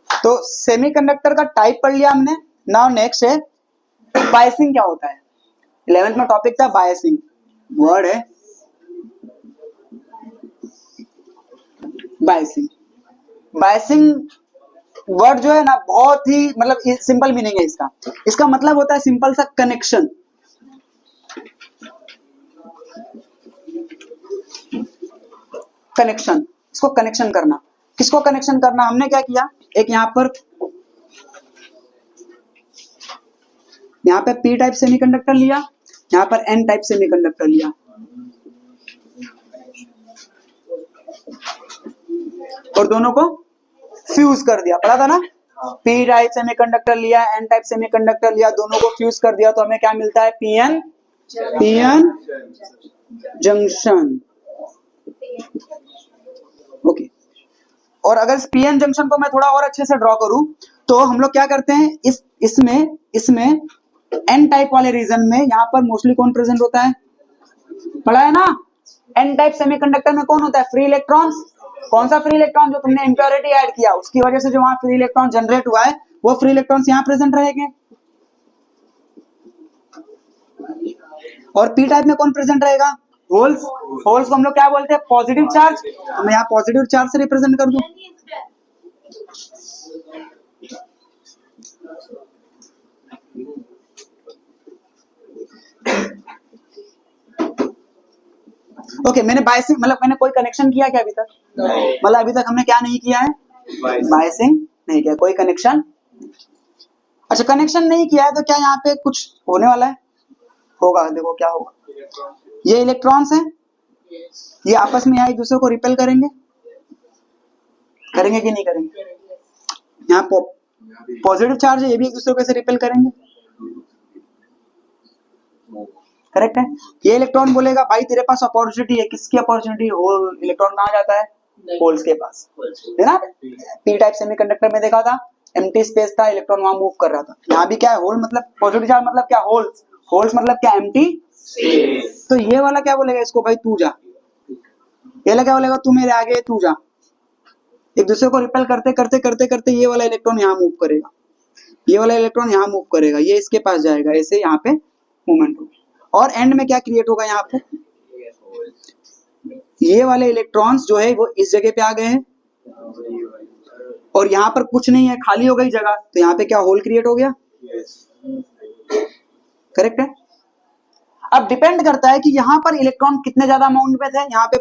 तो सेमीकंडक्टर का टाइप पढ़ लिया हमने। नाउ नेक्स्ट है बायसिंग क्या होता है। 11th में टॉपिक था बायसिंग, वर्ड है बायसिंग। बायसिंग वर्ड जो है ना बहुत ही मतलब सिंपल मीनिंग है इसका। इसका मतलब होता है सिंपल सा कनेक्शन। कनेक्शन, इसको कनेक्शन करना। किसको कनेक्शन करना, हमने क्या किया, एक यहाँ पे पी टाइप सेमीकंडक्टर लिया, यहाँ पर एन टाइप सेमीकंडक्टर लिया, और दोनों को फ्यूज कर दिया। पढ़ा था ना, पी टाइप सेमीकंडक्टर लिया, एन टाइप सेमीकंडक्टर लिया, दोनों को फ्यूज कर दिया, तो हमें क्या मिलता है, पीएन जंक्शन। ओके, और अगर इस पीएन जंक्शन को मैं थोड़ा और अच्छे से ड्रॉ करूं तो हम लोग क्या करते हैं, इसमें एन टाइप वाले रीजन में यहाँ पर मोस्टली कौन प्रेजेंट होता है, पढ़ा है ना। एन टाइप सेमीकंडक्टर में कौन होता है, फ्री इलेक्ट्रॉन्स। कौन सा फ्री इलेक्ट्रॉन, जो तुमने इंप्योरिटी ऐड किया उसकी वजह से जो वहां फ्री इलेक्ट्रॉन जनरेट हुआ है, वो फ्री इलेक्ट्रॉन्स यहाँ प्रेजेंट रहेंगे। और पी टाइप में कौन प्रेजेंट रहेगा, होल्स। होल्स को हम लोग क्या बोलते हैं, पॉजिटिव चार्ज। तो मैं यहाँ पॉजिटिव चार्ज से रिप्रेजेंट कर दूं। ओके, मैंने बायसिंग मतलब मैंने कोई कनेक्शन किया क्या अभी तक, मतलब अभी तक हमने क्या नहीं किया है, बायसिंग नहीं किया, कोई कनेक्शन। अच्छा, कनेक्शन नहीं किया है तो क्या यहाँ पे कुछ होने वाला है, होगा। देखो क्या होगा, ये इलेक्ट्रॉन्स हैं, ये आपस में यहाँ एक दूसरे को रिपेल करेंगे कि नहीं करेंगे। यहाँ पॉजिटिव चार्ज है, ये भी एक दूसरे को ऐसे रिपेल करेंगे, करेक्ट है। ये इलेक्ट्रॉन बोलेगा भाई तेरे पास अपॉर्चुनिटी है, किसकी अपॉर्चुनिटी, होल। इलेक्ट्रॉन कहाँ जाता है, होल्स के पास, है ना। पी टाइप सेमीकंडक्टर में देखा था, एम्प्टी स्पेस था, इलेक्ट्रॉन वहां मूव कर रहा था। यहाँ भी क्या है, होल मतलब पॉजिटिव चार्ज मतलब क्या, होल्स। होल्स मतलब क्या, एम्प्टी स्पेस। तो ये वाला क्या बोलेगा इसको, भाई तू जा। ये वाला क्या बोलेगा, तू मेरे आगे, तू जा। एक दूसरे को रिपेल करते करते करते करते ये वाला इलेक्ट्रॉन यहाँ मूव करेगा, ये वाला इलेक्ट्रॉन यहाँ मूव करेगा, ये इसके पास जाएगा, ऐसे यहाँ पे मूवमेंट होगी। और एंड में क्या क्रिएट होगा, यहाँ पे ये वाले इलेक्ट्रॉन्स जो है वो इस जगह पे आ गए हैं, और यहाँ पर कुछ नहीं है, खाली हो गई जगह, तो यहाँ पे क्या होल क्रिएट हो गया, करेक्ट है। अब डिपेंड करता है कि यहाँ पर इलेक्ट्रॉन कितने ज्यादा अमाउंट में थे, यहाँ पे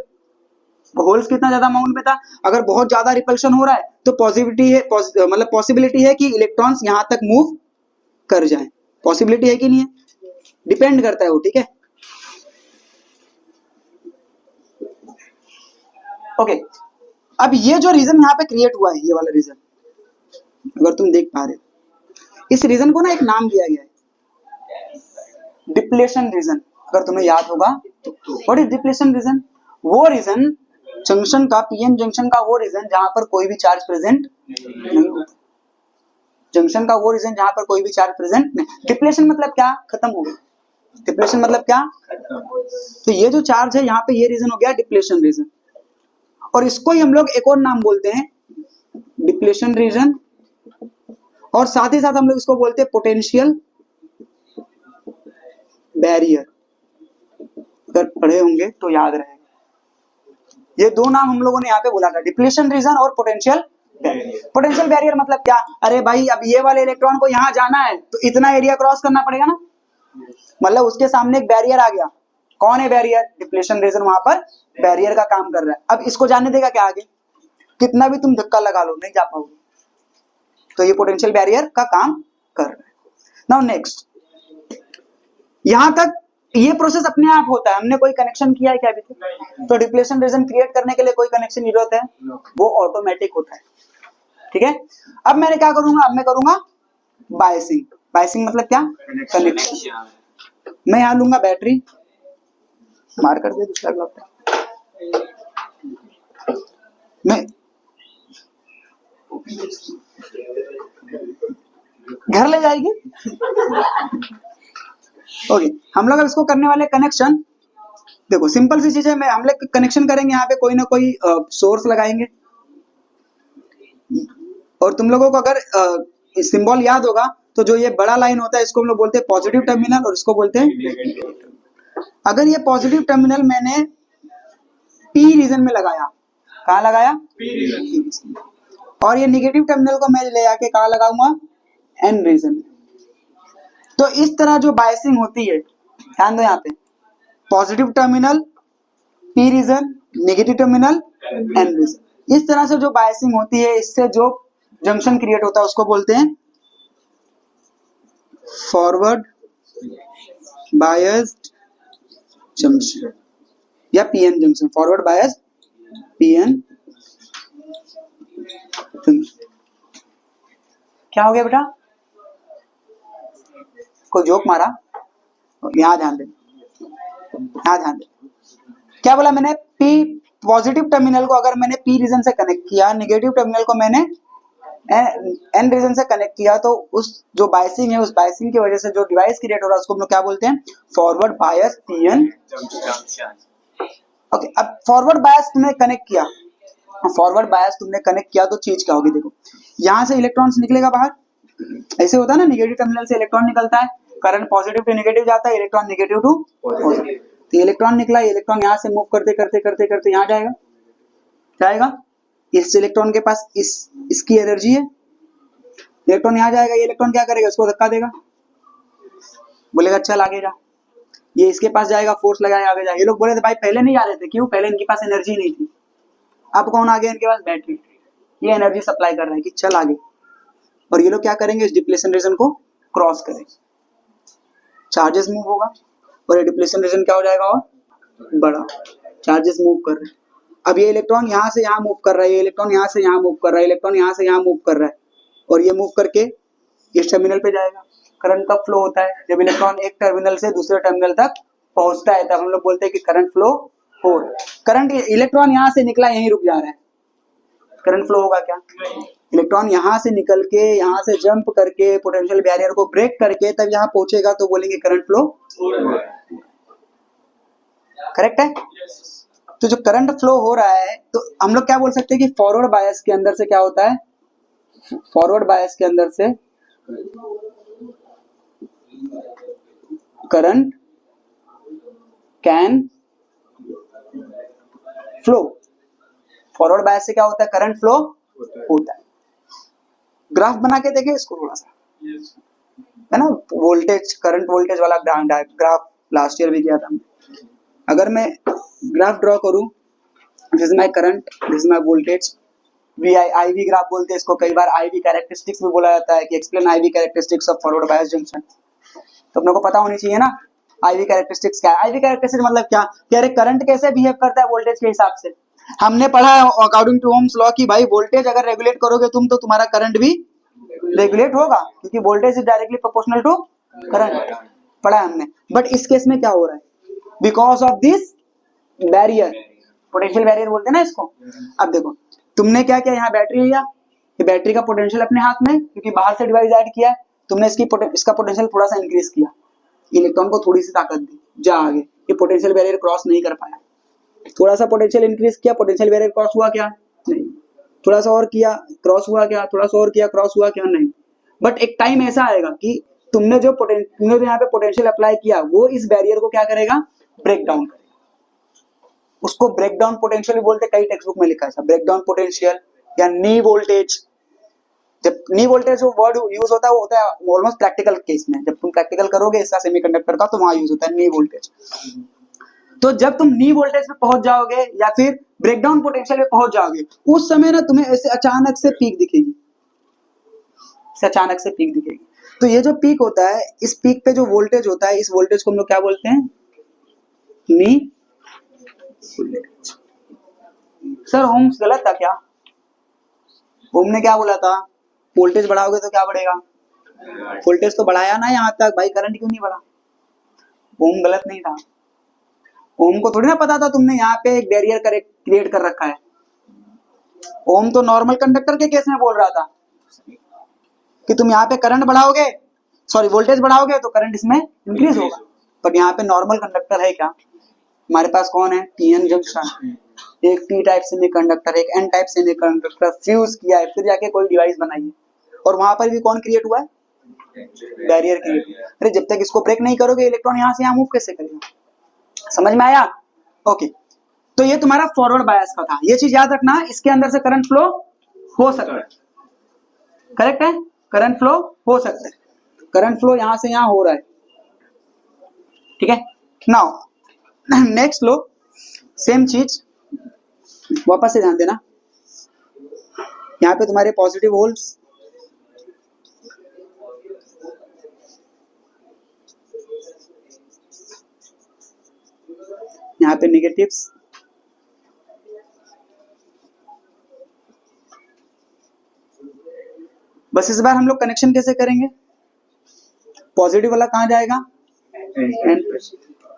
होल्स कितना ज्यादा अमाउंट में था। अगर बहुत ज्यादा रिपल्शन हो रहा है तो पॉजिटिविटी है, मतलब पॉसिबिलिटी है कि इलेक्ट्रॉन्स यहाँ तक मूव कर जाएं, पॉसिबिलिटी है कि नहीं है, डिपेंड करता है वो, ठीक है। ओके, अब ये जो रीजन यहाँ पे क्रिएट हुआ है, ये वाला रीजन, अगर तुम देख पा रहे हो, इस रीजन को ना एक नाम दिया गया है, डिप्लेशन रीजन। अगर तुम्हें याद होगा तो व्हाट इज डिप्लेशन रीजन, वो रीजन जंक्शन का, पीएन जंक्शन का वो रीजन जहां पर कोई भी चार्ज प्रेजेंट नहीं होता। जंक्शन का वो रीजन जहां पर कोई भी चार्ज प्रेजेंट नहीं। डिप्लेशन मतलब क्या, खत्म हो गया। डिप्लेशन मतलब क्या, तो ये जो चार्ज है यहाँ पे, ये रीजन हो गया डिप्लेशन रीजन। और इसको ही हम लोग एक और नाम बोलते हैं, डिप्लेशन रीजन, और साथ ही साथ हम लोग इसको बोलते हैं पोटेंशियल बैरियर। अगर पढ़े होंगे तो याद रहेगा, ये दो नाम हम लोगों ने यहाँ पे बोला था, डिप्लेशन रीजन और पोटेंशियल बैरियर। पोटेंशियल बैरियर मतलब क्या, अरे भाई अब ये वाले इलेक्ट्रॉन को यहाँ जाना है तो इतना एरिया क्रॉस करना पड़ेगा ना, मतलब उसके सामने एक बैरियर आ गया। कौन है बैरियर, डिप्लेशन रीजन वहां पर बैरियर का काम कर रहा है। अब इसको जाने देगा क्या आगे, कितना भी तुम धक्का लगा लो नहीं जा पाओगे, तो ये पोटेंशियल बैरियर का काम कर रहा है। नाउ नेक्स्ट, यहां तक ये प्रोसेस अपने आप होता है, हमने कोई कनेक्शन किया है क्या अभी तक, तो डिप्लेशन रीजन क्रिएट करने के लिए कोई कनेक्शन की जरूरत है, वो ऑटोमेटिक होता है, ठीक है। अब मैंने क्या करूंगा, अब मैं करूंगा बायसिंग। बायसिंग मतलब क्या, कनेक्शन। मैं यहां लूंगा बैटरी, मार कर दे दूसरा ग्लास, मैं घर ले जाएगी। ओके, हम लोग अब इसको करने वाले कनेक्शन, देखो सिंपल सी चीज है। मैं हम लोग कनेक्शन करेंगे, यहाँ पे कोई ना कोई सोर्स लगाएंगे, और तुम लोगों को अगर सिंबल याद होगा तो जो ये बड़ा लाइन होता है इसको हम लोग बोलते हैं पॉजिटिव टर्मिनल और इसको बोलते हैं। अगर ये पॉजिटिव टर्मिनल मैंने पी रीजन में लगाया, कहाँ लगाया? P region. और ये निगेटिव टर्मिनल को मैं ले आके कहाँ लगाऊंगा? एन रीजन में। तो इस तरह जो बायसिंग होती है, ध्यान दो यहाँ पे, positive terminal P region, negative terminal N region, इस तरह से जो बायसिंग होती है इससे जो जंक्शन क्रिएट होता है उसको बोलते हैं फॉरवर्ड बायस्ड जंक्शन या PN junction, forward biased PN junction. क्या हो गया बेटा? कोई जोक मारा? यहाँ ध्यान दे, यहाँ ध्यान दे। क्या बोला मैंने? पी पॉजिटिव टर्मिनल को अगर मैंने पी रीजन से कनेक्ट किया, नेगेटिव टर्मिनल को मैंने एन रीजन से कनेक्ट किया, तो उस जो बायसिंग है उस बायसिंग की वजह से जो डिवाइस क्रिएट हो रहा है उसको हम लोग क्या बोलते हैं? Forward bias PN junction. Okay, अब फॉरवर्ड बायस तुमने कनेक्ट किया, फॉरवर्ड बायस तुमने कनेक्ट किया तो चीज क्या होगी? देखो, यहाँ से इलेक्ट्रॉन्स निकलेगा बाहर, ऐसे होता है ना, निगेटिव टर्मिनल से इलेक्ट्रॉन निकलता है, करंट पॉजिटिव टू नेगेटिव जाता है, इलेक्ट्रॉन नेगेटिव टू पॉजिटिव। तो इलेक्ट्रॉन निकला, इलेक्ट्रॉन यहाँ से मूव करते करते करते करते यहाँ जाएगा, जाएगा, इस इलेक्ट्रॉन के पास इसकी एनर्जी है, इलेक्ट्रॉन यहाँ जाएगा, ये इलेक्ट्रॉन क्या करेगा? इसको धक्का देगा, बोलेगा चल आगे जा। ये इसके पास जाएगा, फोर्स लगाएगा आगे जा। ये लोग बोले थे भाई पहले नहीं जा रहे थे, क्यों? पहले इनके पास एनर्जी नहीं थी। अब कौन आ गया इनके पास? बैटरी, ये एनर्जी सप्लाई कर रहा है कि चल आगे। और ये लोग क्या करेंगे? इस डिप्लेशन रीजन को क्रॉस करेंगे, चार्जेस मूव होगा और ये डिप्लेशन रीजन क्या हो जाएगा? और बड़ा, चार्जेस मूव कर रहे हैं। अब ये इलेक्ट्रॉन यहाँ से यहाँ मूव कर रहा है, ये इलेक्ट्रॉन यहाँ से यहाँ मूव कर रहा है, इलेक्ट्रॉन यहाँ से यहाँ मूव कर रहा है, और ये मूव करके इस टर्मिनल पे जाएगा। करंट कब फ्लो होता है? जब इलेक्ट्रॉन एक टर्मिनल से दूसरे टर्मिनल तक पहुंचता है, तब हम लोग बोलते हैं कि करंट फ्लो हो रहा है। करंट, इलेक्ट्रॉन यहाँ से निकला यहीं रुक जा रहा है, करंट फ्लो होगा क्या? इलेक्ट्रॉन यहाँ से निकल के, यहाँ से जंप करके, पोटेंशियल बैरियर को ब्रेक करके तब यहाँ पहुंचेगा, तो बोलेंगे करंट फ्लो। करेक्ट है? तो जो करंट फ्लो हो रहा है, तो हम लोग क्या बोल सकते हैं कि फॉरवर्ड बायस के अंदर से क्या होता है? फॉरवर्ड बायस के अंदर से current can flow. Forward bias से क्या होता है? करंट फ्लो होता है। ग्राफ बना के देखें इसको थोड़ा सा, है ना, वोल्टेज, करंट वोल्टेज वाला ग्राफ लास्ट ईयर भी किया था। अगर मैं ग्राफ ड्रॉ करूं, this is my current, this is my voltage, IV graph बोलते हैं इसको, कई बार IV कैरेक्टरिस्टिक्स भी बोला जाता है कि explain IV characteristics of forward bias junction. तो अपने को पता होनी चाहिए ना IV कैरेक्टरिस्टिक्स क्या है। IV कैरेक्टरिस्टिक्स मतलब क्या? कि अरे करंट कैसे बिहेव करता है वोल्टेज के हिसाब से। हमने पढ़ा है अकॉर्डिंग टू ओम्स लॉ कि भाई वोल्टेज अगर रेगुलेट करोगे तुम, तो तुम्हारा करंट भी रेगुलेट होगा, क्योंकि voltage is directly proportional to current, पढ़ा है हमने। बट इस केस में क्या हो रहा है? Because of this barrier, potential barrier बोलते हैं ना इसको। अब देखो, तुमने क्या किया, यहाँ बैटरी लिया, ये बैटरी का पोटेंशियल अपने हाथ में, क्योंकि बाहर से डिवाइस ऐड किया है, तुमने इसका पोटेंशियल थोड़ा सा इंक्रीज किया, इलेक्ट्रॉन को थोड़ी सी ताकत दी, जा आगे, ये पोटेंशियल बैरियर क्रॉस नहीं कर पाया। थोड़ा सा पोटेंशियल इंक्रीज किया, पोटेंशियल बैरियर क्रॉस हुआ क्या? नहीं। थोड़ा सा और किया, क्रॉस हुआ क्या? थोड़ा सा और किया, क्रॉस हुआ क्या? नहीं। बट एक टाइम ऐसा आएगा कि तुमने जो यहाँ पे पोटेंशियल अप्लाई किया, वो इस बैरियर को क्या करेगा? ब्रेक डाउन करेगा। उसको ब्रेक डाउन पोटेंशियल भी बोलते हैं, कई टेक्स्ट बुक में लिखा है ब्रेक डाउन पोटेंशियल या नी वोल्टेज। जब नी वोल्टेज जो वर्ड यूज होता है वो होता है ऑलमोस्ट प्रैक्टिकल केस में, जब तुम प्रैक्टिकल करोगे इसका सेमीकंडक्टर का, तो वहां यूज होता है नी वोल्टेज। तो जब तुम नी वोल्टेज पे पहुंच जाओगे या फिर ब्रेकडाउन पोटेंशियल पे पहुंच जाओगे, उस समय ना तुम्हें ऐसे अचानक से पीक दिखेगी, अचानक से पीक दिखेगी। तो ये जो पीक होता है, इस पीक पे जो वोल्टेज होता है, इस वोल्टेज को हम लोग क्या बोलते हैं? नी वोल्टेज। सर ओम्स गलत था क्या? ओम ने क्या बोला था? वोल्टेज बढ़ाओगे तो क्या बढ़ेगा? वोल्टेज तो बढ़ाया ना यहाँ तक, भाई करंट क्यों नहीं बढ़ा? ओम गलत नहीं था। ओम को थोड़ी ना पता था तुमने यहाँ पे एक बैरियर क्रिएट कर रखा है। ओम तो नॉर्मल कंडक्टर के केस में बोल रहा था कि तुम यहाँ पे करंट बढ़ाओगे, सॉरी वोल्टेज बढ़ाओगे तो करंट इसमें इंक्रीज होगा। बट यहाँ पे नॉर्मल कंडक्टर है क्या? हमारे पास कौन है? PN junction. एक पी टाइप सेमीकंडक्टर, एक एन टाइप सेमीकंडक्टर फ्यूज किया है, फिर जाके कोई डिवाइस बनाई है, और वहां पर भी कौन क्रिएट हुआ है? बैरियर क्रिएट हुआ है। अरे जब तक इसको ब्रेक नहीं करोगे इलेक्ट्रॉन यहाँ से यहाँ मूव कैसे करेगा? समझ में आया? ओके, तो ये तुम्हारा फॉरवर्ड बायस का था। ये चीज याद रखना, इसके अंदर से करंट फ्लो हो सकता है, करेक्ट है, करंट फ्लो हो सकता है, करंट फ्लो यहां से यहां हो रहा है, ठीक है। नाउ नेक्स्ट लो, सेम चीज वापस से ध्यान देना, यहाँ पे तुम्हारे पॉजिटिव होल्स, यहाँ पे नेगेटिव्स, बस इस बार हम लोग कनेक्शन कैसे करेंगे? पॉजिटिव वाला कहाँ जाएगा?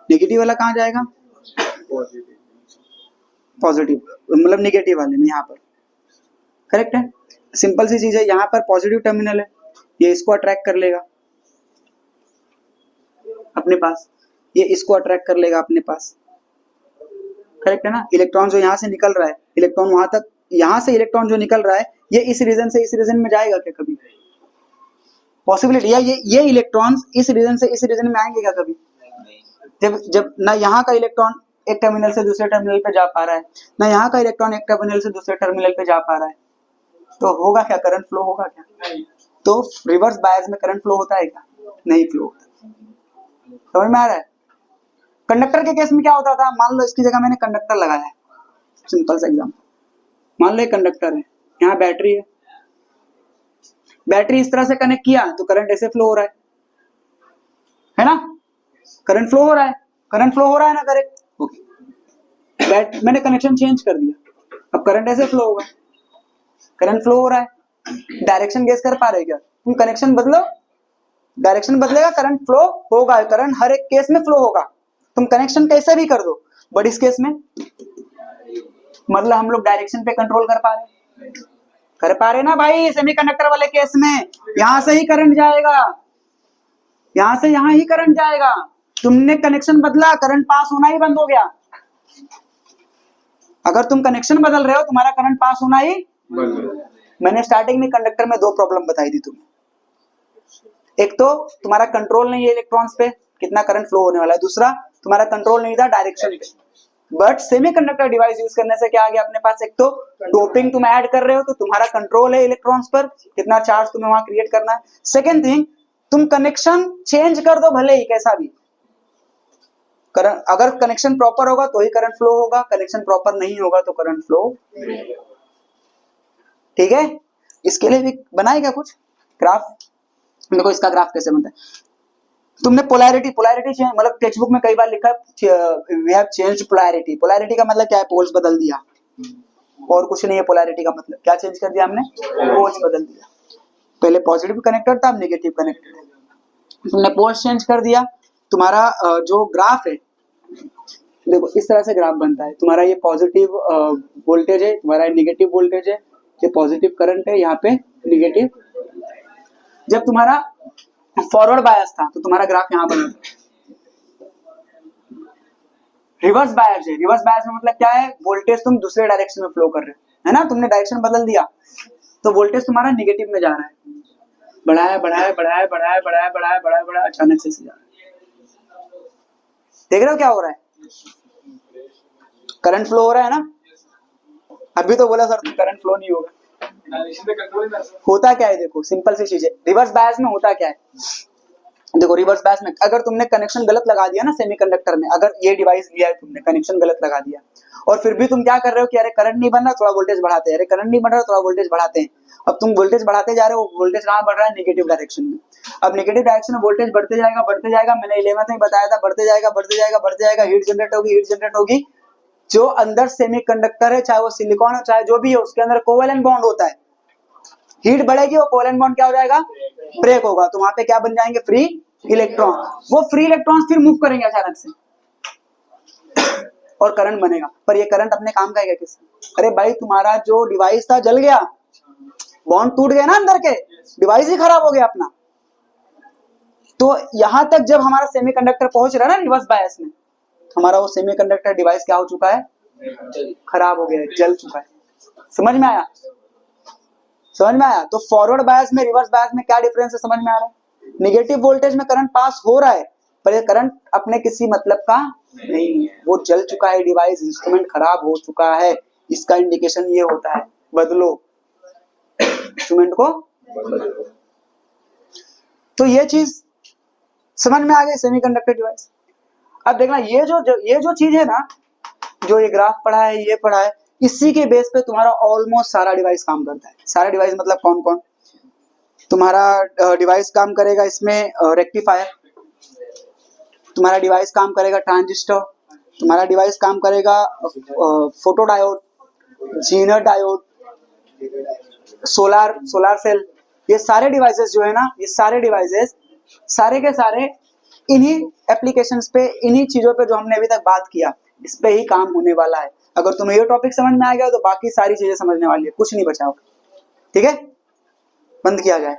नेगेटिव वाला कहाँ जाएगा? पॉजिटिव, मतलब नेगेटिव वाले में यहाँ पर, करेक्ट है। सिंपल सी चीज है, यहाँ पर पॉजिटिव टर्मिनल है, ये इसको अट्रैक्ट कर लेगा अपने पास, ये इसको अट्रैक्ट कर लेगा अपने पास, करेक्ट है ना। इलेक्ट्रॉन जो यहाँ से निकल रहा है, इलेक्ट्रॉन वहां तक, यहाँ से इलेक्ट्रॉन जो निकल रहा है ये इस रीजन से इस रीजन में जाएगा क्या कभी? पॉसिबिलिटी है ये इलेक्ट्रॉन्स इस रीजन से इस रीजन में आएंगे क्या कभी? जब ना यहाँ का इलेक्ट्रॉन एक टर्मिनल से दूसरे टर्मिनल पे जा पा रहा है, ना यहाँ का इलेक्ट्रॉन एक टर्मिनल से दूसरे टर्मिनल पे जा पा रहा है, तो होगा क्या? करंट फ्लो होगा क्या? तो रिवर्स बायस में करंट फ्लो होता है क्या? नहीं फ्लो होता। समझ में आ रहा है? कंडक्टर के केस में क्या होता था, मान लो इसकी जगह मैंने कंडक्टर लगाया है, सिंपल सा एग्जांपल, मान लो एक कंडक्टर है, यहाँ बैटरी बैटरी इस तरह से कनेक्ट किया तो करंट ऐसे फ्लो हो रहा है ना, करंट फ्लो हो रहा है, करंट फ्लो हो रहा है ना, करेक्ट, ओके। मैंने कनेक्शन चेंज कर दिया, अब करंट ऐसे फ्लो होगा, करंट फ्लो हो रहा है, डायरेक्शन गेस कर पा रहे क्या? तुम कनेक्शन बदलो, डायरेक्शन बदलेगा, करंट फ्लो होगा, करंट हर एक केस में फ्लो होगा, तुम कनेक्शन कैसे भी कर दो, बट इस केस में मतलब हम लोग डायरेक्शन पे कंट्रोल कर पा रहे ना भाई। सेमीकंडक्टर वाले केस में यहां से ही करंट जाएगा, यहां से यहां ही करंट जाएगा, तुमने कनेक्शन बदला, करंट पास होना ही बंद हो गया। अगर तुम कनेक्शन बदल रहे हो तुम्हारा करंट पास होना ही मैंने स्टार्टिंग में कंडक्टर में दो प्रॉब्लम बताई थी तुम्हें, एक तो तुम्हारा कंट्रोल नहीं है इलेक्ट्रॉन्स पे कितना करंट फ्लो होने वाला है, दूसरा तुम्हारा कंट्रोल नहीं था डायरेक्शन पे। बट सेमीकंडक्टर डिवाइस यूज करने से क्या आ गया अपने पास, एक तो डोपिंग तुम ऐड कर रहे हो तो तुम्हारा कंट्रोल है इलेक्ट्रॉन्स पर, कितना चार्ज तुम्हें वहां क्रिएट करना है। सेकेंड थिंग, तुम कनेक्शन चेंज कर दो भले ही कैसा भी, करंट अगर कनेक्शन प्रॉपर होगा तो ही करंट फ्लो होगा, कनेक्शन प्रॉपर नहीं होगा तो करंट फ्लो, ठीक है। इसके लिए भी बनाएगा कुछ ग्राफ, देखो इसका ग्राफ कैसे बनता है। तुमने पोलैरिटी चेंज, मतलब टेक्स्ट बुक में कई बार लिखा है we have changed polarity, polarity का मतलब क्या है? पोल्स बदल दिया, और कुछ नहीं है। पोलैरिटी का मतलब क्या चेंज कर दिया हमने? पोल्स बदल दिया। पहले पॉजिटिव कनेक्टेड था, अब नेगेटिव कनेक्टेड है, तुमने पोल्स चेंज कर दिया। तुम्हारा जो ग्राफ है देखो इस तरह से ग्राफ बनता है, तुम्हारा ये पॉजिटिव वोल्टेज है, तुम्हारा नेगेटिव वोल्टेज है, ये पॉजिटिव करंट है, यहाँ पे नेगेटिव। जब तुम्हारा फॉरवर्ड बायस था तो तुम्हारा ग्राफ यहाँ बना था। रिवर्स बायस है, रिवर्स बायस में मतलब क्या है? वोल्टेज तुम दूसरे डायरेक्शन में फ्लो कर रहे हो, है ना, तुमने डायरेक्शन बदल दिया तो वोल्टेज तुम्हारा नेगेटिव में जा रहा है, बढ़ाया बढ़ाया बढ़ाया बढ़ाया बढ़ाया बढ़ाया बढ़ाया बढ़ाया अचानक से जा रहा है। देख रहे हो क्या हो रहा है? करंट फ्लो हो रहा है ना। अभी तो बोला सर करंट फ्लो नहीं होगा, होता क्या है? देखो सिंपल सी चीज है, रिवर्स बायस में होता क्या है, देखो रिवर्स बायस में अगर तुमने कनेक्शन गलत लगा दिया ना सेमीकंडक्टर में, अगर ये डिवाइस लिया है तुमने, कनेक्शन गलत लगा दिया और फिर भी तुम क्या कर रहे हो कि अरे करंट नहीं बन रहा थोड़ा वोल्टेज बढ़ाते हैं, अरे करंट नहीं बन रहा थोड़ा वोल्टेज बढ़ाते हैं। अब तुम वोल्टेज बढ़ाते जा रहे हो, वोल्टेज कहाँ बढ़ रहा है? नेगेटिव डायरेक्शन में। अब नेगेटिव डायरेक्शन में वोल्टेज बढ़ते जाएगा, मैंने 11th में बताया था, बढ़ते जाएगा, हीट जनरेट होगी। जो अंदर सेमीकंडक्टर है, चाहे वो सिलिकॉन हो चाहे जो भी हो, उसके अंदर कोवेलेंट बॉन्ड होता है, हीट बढ़ेगी, वो कोवेलेंट बॉन्ड क्या हो जाएगा? ब्रेक होगा, तो वहां पे क्या बन जाएंगे? Free electron. वो फ्री इलेक्ट्रॉन फिर मूव करेंगे अचानक से और करंट बनेगा। पर ये करंट अपने काम का है किससे? अरे भाई तुम्हारा जो डिवाइस था जल गया, बॉन्ड टूट गया ना अंदर के, डिवाइस ही खराब हो गया अपना। तो यहां तक जब हमारा सेमीकंडक्टर पहुंच रहा है ना रिवर्स बायस में, हमारा वो सेमीकंडक्टर डिवाइस क्या हो चुका है? खराब हो गया है, जल चुका है। समझ में आया? समझ में आया? तो फॉरवर्ड बायस में रिवर्स बायस में क्या डिफरेंस है, समझ में आ रहा है? नेगेटिव वोल्टेज में करंट पास हो रहा है, पर ये करंट अपने किसी मतलब का नहीं है, वो जल चुका है, डिवाइस इंस्ट्रूमेंट खराब हो चुका है। इसका इंडिकेशन ये होता है, बदलो इंस्ट्रूमेंट को। तो ये चीज समझ में आ गई, सेमीकंडक्टर डिवाइस। अब देखना ये जो चीज है ना, जो ये ग्राफ पढ़ा है, ये पढ़ा है, इसी के बेस पे तुम्हारा ऑलमोस्ट सारा डिवाइस काम करता है। सारा डिवाइस मतलब कौन कौन? तुम्हारा डिवाइस काम करेगा इसमें रेक्टिफायर, तुम्हारा डिवाइस काम करेगा ट्रांजिस्टर, तुम्हारा डिवाइस काम करेगा photo diode, Zener diode, solar cell. ये सारे डिवाइसेस जो है ना, ये सारे डिवाइसेस सारे के सारे इन्हीं एप्लीकेशंस पे, इन्हीं चीजों पे जो हमने अभी तक बात किया, इस पे ही काम होने वाला है। अगर तुम्हें ये टॉपिक समझ में आ गया तो बाकी सारी चीजें समझने वाली है, कुछ नहीं बचा। ठीक है, बंद किया जाए।